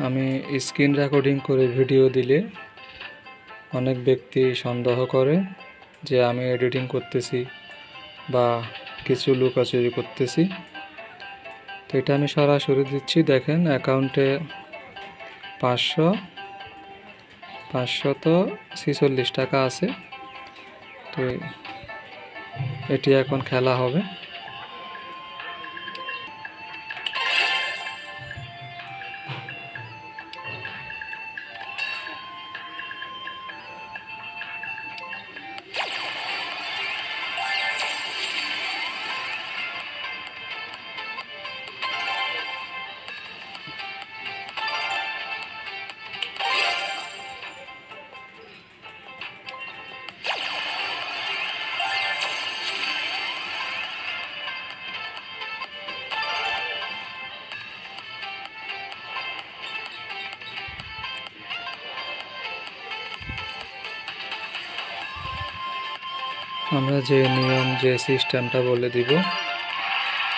আমি screen recording করে video দিলে অনেক ব্যক্তি সন্দেহ করে যে আমি এডিটিং করতেছি বা কিছু লুকোচুরি করতেছি। তো এটা আমি সরাসরি দিচ্ছি। দেখেন অ্যাকাউন্টে 546 টাকা আছে। তো এটি এখন খেলা হবে। আমরা যে নিয়ম যে সিস্টেমটা বলে দিব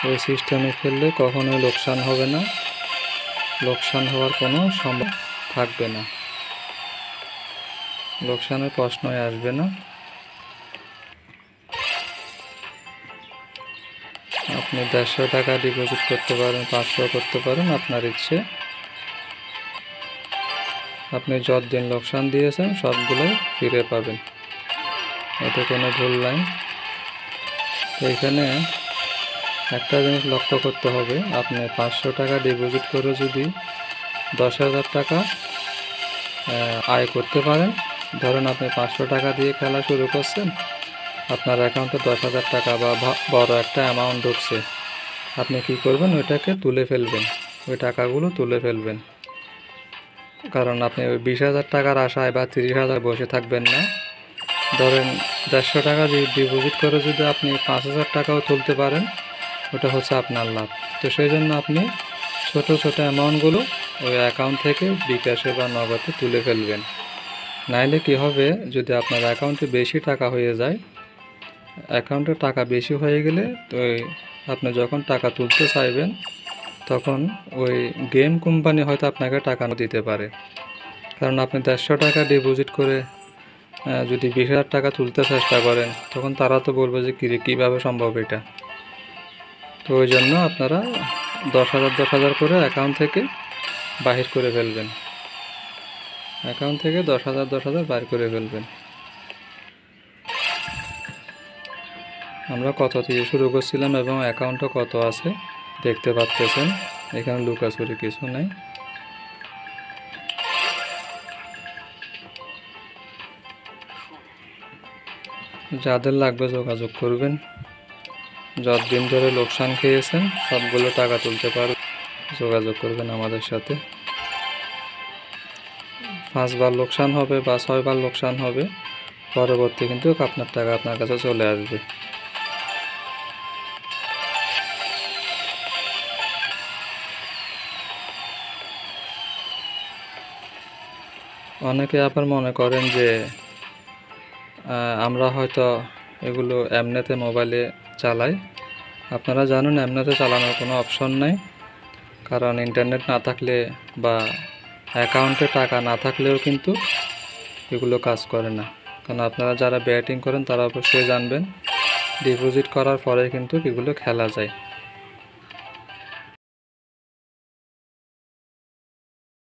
ওই সিস্টেমে খেললে কখনোই লোকসান হবে না, লোকসান হওয়ার কোনো সম্ভব থাকবে না, লোকসানের প্রশ্নই আসবে না। আপনি 150 টাকা ডিপোজিট করতে পারেন, 500 করতে পারেন, আপনার ইচ্ছে। আপনি যতদিন লোকসান দিয়েছেন সবগুলোই ফিরে পাবেন, এতে কোনো ভুল নাই। তো এখানে একটা জিনিস লক্ষ্য করতে হবে, আপনি 500 টাকা ডিপোজিট করে যদি 10,000 টাকা আয় করতে পারেন, ধরেন আপনি 500 টাকা দিয়ে খেলা শুরু করছেন, আপনার অ্যাকাউন্টে 10,000 টাকা বা বড় একটা অ্যামাউন্ট ঢুকছে, আপনি কি করবেন? ওইটাকে তুলে ফেলবেন, ওই টাকাগুলো তুলে ফেলবেন। কারণ আপনি ওই 20,000 টাকার আশায় বা 30,000 বসে থাকবেন না। ধরেন 150 টাকা ডিপোজিট করে যদি আপনি 5,000 টাকাও তুলতে পারেন, ওটা হচ্ছে আপনার লাভ। তো সেই জন্য আপনি ছোট ছোট অ্যামাউন্টগুলো ওই অ্যাকাউন্ট থেকে বিকাশে বা নগদে তুলে ফেলবেন। নাইলে কি হবে, যদি আপনার অ্যাকাউন্টে বেশি টাকা হয়ে যায়, অ্যাকাউন্টে টাকা বেশি হয়ে গেলে তো আপনি যখন টাকা তুলতে চাইবেন তখন ওই গেম কোম্পানি হয়তো আপনাকে টাকা দিতে পারে। কারণ আপনি 150 টাকা ডিপোজিট করে যদি 20,000 টাকা তুলতে চেষ্টা করেন, তখন তারা তো বলবে যে কীভাবে সম্ভব এটা। তো ওই জন্য আপনারা 10,000 করে অ্যাকাউন্ট থেকে বাহির করে ফেলবেন, অ্যাকাউন্ট থেকে 10,000 বাইর করে ফেলবেন। আমরা কত দিয়ে শুরু করছিলাম এবং অ্যাকাউন্টে কত আছে দেখতে পাচ্ছেন। এখানে লুকাচুরি কিছু নাই। যাদের লাগবে যোগাযোগ করবেন, যতদিন ধরে লোকসান খেয়েছেন সবগুলো টাকা তুলতে পারবেন, যোগাযোগ করবেন আমাদের সাথে। 5 বার লোকসান হবে বা 6 বার লোকসান হবে, পরবর্তী কিন্তু আপনার টাকা আপনার কাছে চলে আসবে। অনেকে আবার মনে করেন যে আমরা হয়তো এগুলো এমনিতে মোবাইলে চালাই। আপনারা জানেন এমনিতে চালানোর কোনো অপশন নাই, কারণ ইন্টারনেট না থাকলে বা অ্যাকাউন্টে টাকা না থাকলেও কিন্তু এগুলো কাজ করে না। কারণ আপনারা যারা ব্যাটিং করেন তারা অবশ্যই জানবেন ডিপোজিট করার পরে কিন্তু এগুলো খেলা যায়।